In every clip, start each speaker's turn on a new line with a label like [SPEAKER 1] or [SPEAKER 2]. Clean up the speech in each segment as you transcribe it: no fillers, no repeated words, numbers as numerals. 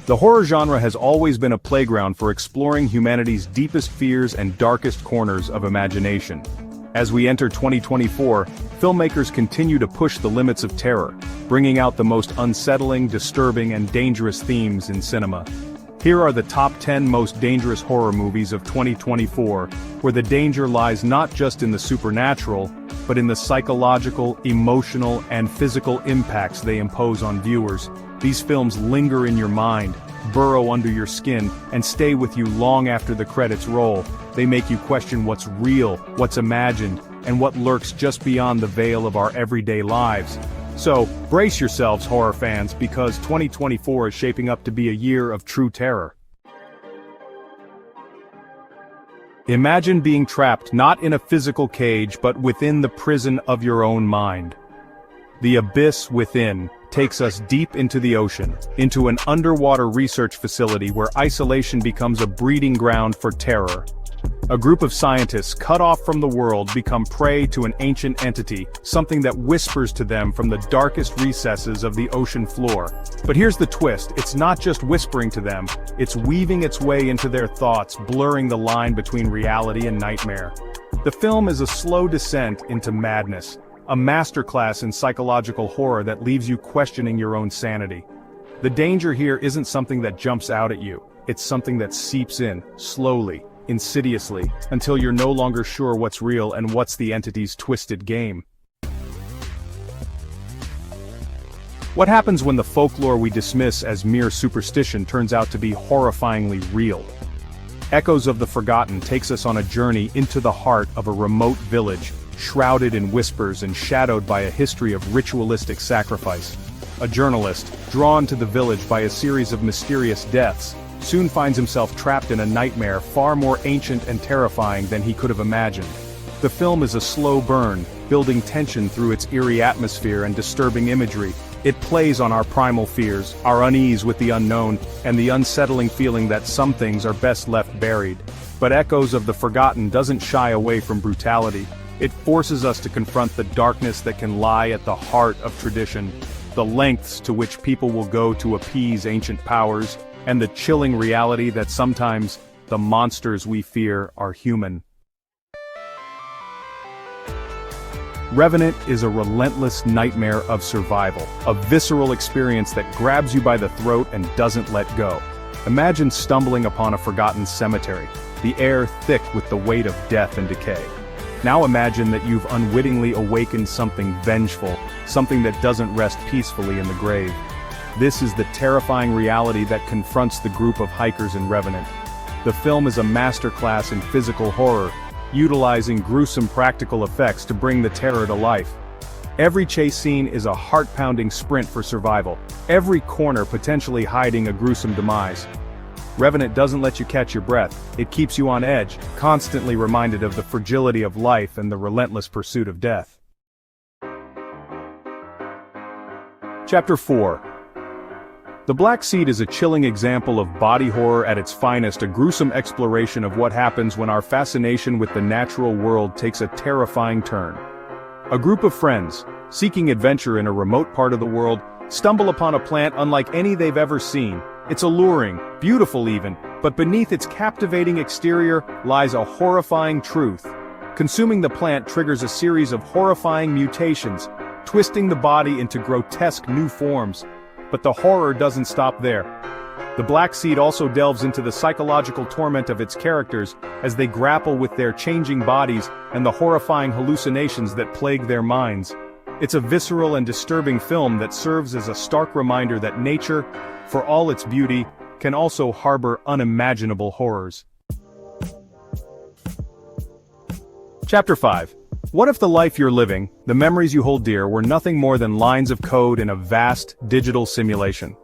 [SPEAKER 1] The horror genre has always been a playground for exploring humanity's deepest fears and darkest corners of imagination. As we enter 2024, filmmakers continue to push the limits of terror, bringing out the most unsettling, disturbing, and dangerous themes in cinema. Here are the top 10 most dangerous horror movies of 2024, where the danger lies not just in the supernatural, but in the psychological, emotional, and physical impacts they impose on viewers. These films linger in your mind, burrow under your skin, and stay with you long after the credits roll. They make you question what's real, what's imagined, and what lurks just beyond the veil of our everyday lives. So, brace yourselves, horror fans, because 2024 is shaping up to be a year of true terror. Imagine being trapped not in a physical cage but within the prison of your own mind. The abyss within takes us deep into the ocean, into an underwater research facility where isolation becomes a breeding ground for terror. A group of scientists cut off from the world become prey to an ancient entity, something that whispers to them from the darkest recesses of the ocean floor. But here's the twist, it's not just whispering to them, it's weaving its way into their thoughts, blurring the line between reality and nightmare. The film is a slow descent into madness, a masterclass in psychological horror that leaves you questioning your own sanity. The danger here isn't something that jumps out at you, it's something that seeps in, slowly, insidiously, until you're no longer sure what's real and what's the entity's twisted game. What happens when the folklore we dismiss as mere superstition turns out to be horrifyingly real? Echoes of the Forgotten takes us on a journey into the heart of a remote village, shrouded in whispers and shadowed by a history of ritualistic sacrifice. A journalist, drawn to the village by a series of mysterious deaths, soon finds himself trapped in a nightmare far more ancient and terrifying than he could have imagined. The film is a slow burn, building tension through its eerie atmosphere and disturbing imagery. It plays on our primal fears, our unease with the unknown, and the unsettling feeling that some things are best left buried. But Echoes of the Forgotten doesn't shy away from brutality. It forces us to confront the darkness that can lie at the heart of tradition, the lengths to which people will go to appease ancient powers, and the chilling reality that sometimes the monsters we fear are human. Revenant is a relentless nightmare of survival, a visceral experience that grabs you by the throat and doesn't let go. Imagine stumbling upon a forgotten cemetery, the air thick with the weight of death and decay. Now imagine that you've unwittingly awakened something vengeful, something that doesn't rest peacefully in the grave. This is the terrifying reality that confronts the group of hikers in Revenant. The film is a masterclass in physical horror, utilizing gruesome practical effects to bring the terror to life. Every chase scene is a heart-pounding sprint for survival, every corner potentially hiding a gruesome demise. Revenant doesn't let you catch your breath, it keeps you on edge, constantly reminded of the fragility of life and the relentless pursuit of death. Chapter 4. The Black Seed is a chilling example of body horror at its finest, a gruesome exploration of what happens when our fascination with the natural world takes a terrifying turn. A group of friends, seeking adventure in a remote part of the world, stumble upon a plant unlike any they've ever seen. It's alluring, beautiful even, but beneath its captivating exterior lies a horrifying truth. Consuming the plant triggers a series of horrifying mutations, twisting the body into grotesque new forms. But the horror doesn't stop there. The Black Seed also delves into the psychological torment of its characters as they grapple with their changing bodies and the horrifying hallucinations that plague their minds. It's a visceral and disturbing film that serves as a stark reminder that nature, for all its beauty, can also harbor unimaginable horrors. Chapter 5. What if the life you're living, the memories you hold dear, were nothing more than lines of code in a vast, digital simulation?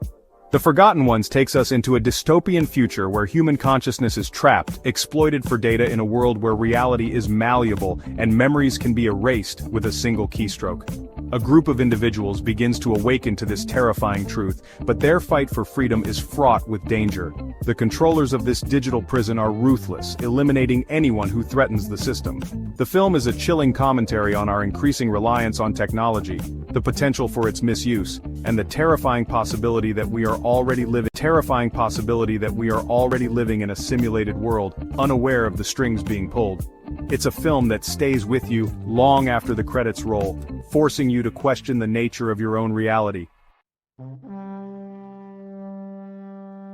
[SPEAKER 1] The Forgotten Ones takes us into a dystopian future where human consciousness is trapped, exploited for data in a world where reality is malleable and memories can be erased with a single keystroke. A group of individuals begins to awaken to this terrifying truth, but their fight for freedom is fraught with danger. The controllers of this digital prison are ruthless, eliminating anyone who threatens the system. The film is a chilling commentary on our increasing reliance on technology, the potential for its misuse, and the terrifying possibility that we are already living terrifying possibility that we are already living in a simulated world, unaware of the strings being pulled. It's a film that stays with you long after the credits roll, forcing you to question the nature of your own reality.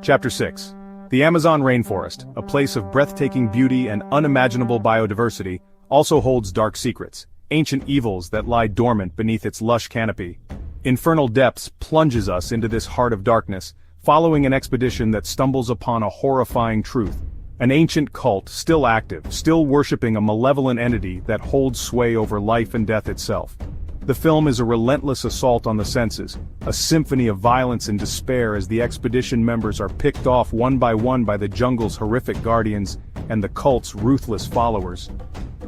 [SPEAKER 1] Chapter 6. The Amazon rainforest, a place of breathtaking beauty and unimaginable biodiversity, also holds dark secrets, ancient evils that lie dormant beneath its lush canopy. Infernal Depths plunges us into this heart of darkness, following an expedition that stumbles upon a horrifying truth. An ancient cult, still active, still worshipping a malevolent entity that holds sway over life and death itself. The film is a relentless assault on the senses, a symphony of violence and despair as the expedition members are picked off one by the jungle's horrific guardians and the cult's ruthless followers.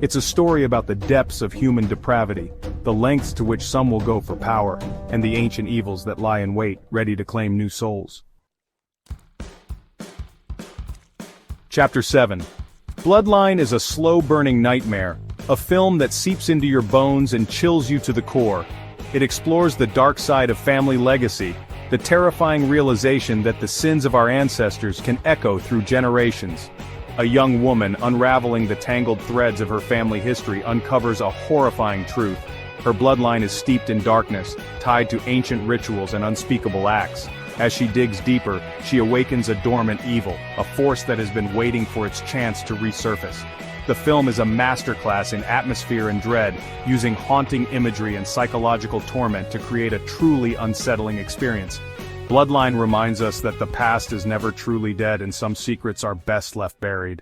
[SPEAKER 1] It's a story about the depths of human depravity, the lengths to which some will go for power, and the ancient evils that lie in wait, ready to claim new souls. Chapter 7. Bloodline is a slow-burning nightmare, a film that seeps into your bones and chills you to the core. It explores the dark side of family legacy, the terrifying realization that the sins of our ancestors can echo through generations. A young woman unraveling the tangled threads of her family history uncovers a horrifying truth. Her bloodline is steeped in darkness, tied to ancient rituals and unspeakable acts. As she digs deeper, she awakens a dormant evil, a force that has been waiting for its chance to resurface. The film is a masterclass in atmosphere and dread, using haunting imagery and psychological torment to create a truly unsettling experience. Bloodline reminds us that the past is never truly dead and some secrets are best left buried.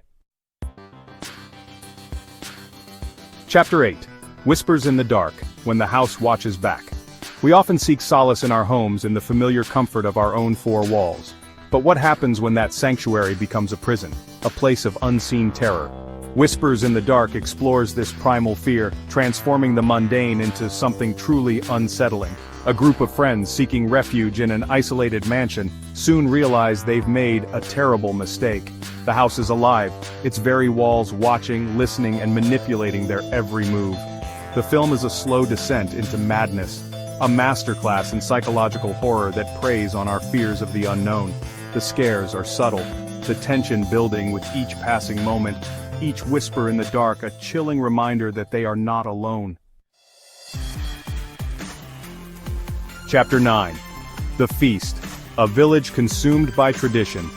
[SPEAKER 1] Chapter 8. Whispers in the Dark, When the House Watches Back. We often seek solace in our homes in the familiar comfort of our own four walls. But what happens when that sanctuary becomes a prison, a place of unseen terror? Whispers in the Dark explores this primal fear, transforming the mundane into something truly unsettling. A group of friends seeking refuge in an isolated mansion soon realize they've made a terrible mistake. The house is alive, its very walls watching, listening, and manipulating their every move. The film is a slow descent into madness, a masterclass in psychological horror that preys on our fears of the unknown. The scares are subtle, the tension building with each passing moment, each whisper in the dark a chilling reminder that they are not alone. Chapter 9. The Feast, a village consumed by tradition.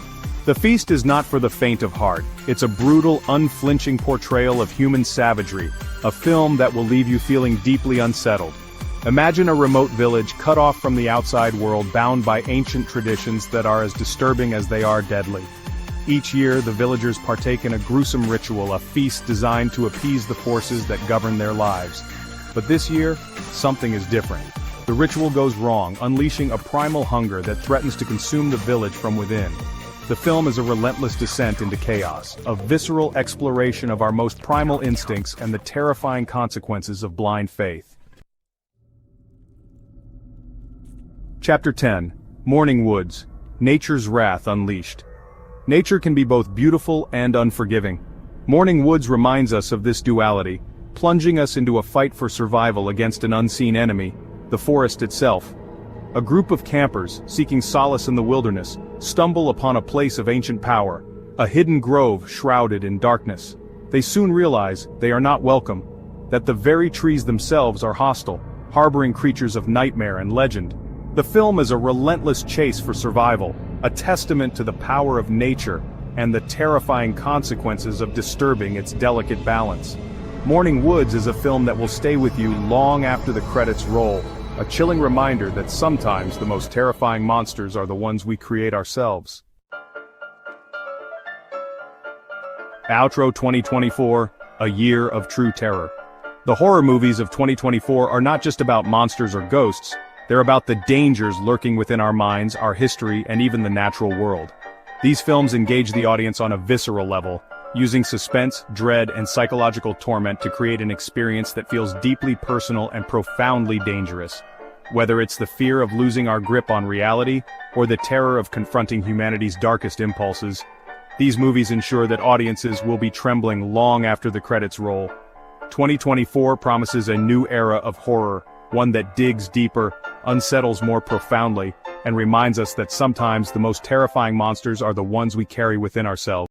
[SPEAKER 1] The Feast is not for the faint of heart. It's a brutal, unflinching portrayal of human savagery, a film that will leave you feeling deeply unsettled. Imagine a remote village cut off from the outside world, bound by ancient traditions that are as disturbing as they are deadly. Each year, the villagers partake in a gruesome ritual, a feast designed to appease the forces that govern their lives. But this year, something is different. The ritual goes wrong, unleashing a primal hunger that threatens to consume the village from within. The film is a relentless descent into chaos, a visceral exploration of our most primal instincts and the terrifying consequences of blind faith. Chapter 10. Morning Woods, Nature's Wrath Unleashed. Nature can be both beautiful and unforgiving. Morning Woods reminds us of this duality, plunging us into a fight for survival against an unseen enemy, the forest itself. A group of campers, seeking solace in the wilderness, stumble upon a place of ancient power, a hidden grove shrouded in darkness. They soon realize they are not welcome, that the very trees themselves are hostile, harboring creatures of nightmare and legend. The film is a relentless chase for survival, a testament to the power of nature and the terrifying consequences of disturbing its delicate balance. Morning Woods is a film that will stay with you long after the credits roll, a chilling reminder that sometimes the most terrifying monsters are the ones we create ourselves. Outro 2024, a year of true terror. The horror movies of 2024 are not just about monsters or ghosts, they're about the dangers lurking within our minds, our history, and even the natural world. These films engage the audience on a visceral level, using suspense, dread, and psychological torment to create an experience that feels deeply personal and profoundly dangerous. Whether it's the fear of losing our grip on reality, or the terror of confronting humanity's darkest impulses, these movies ensure that audiences will be trembling long after the credits roll. 2024 promises a new era of horror, one that digs deeper, unsettles more profoundly, and reminds us that sometimes the most terrifying monsters are the ones we carry within ourselves.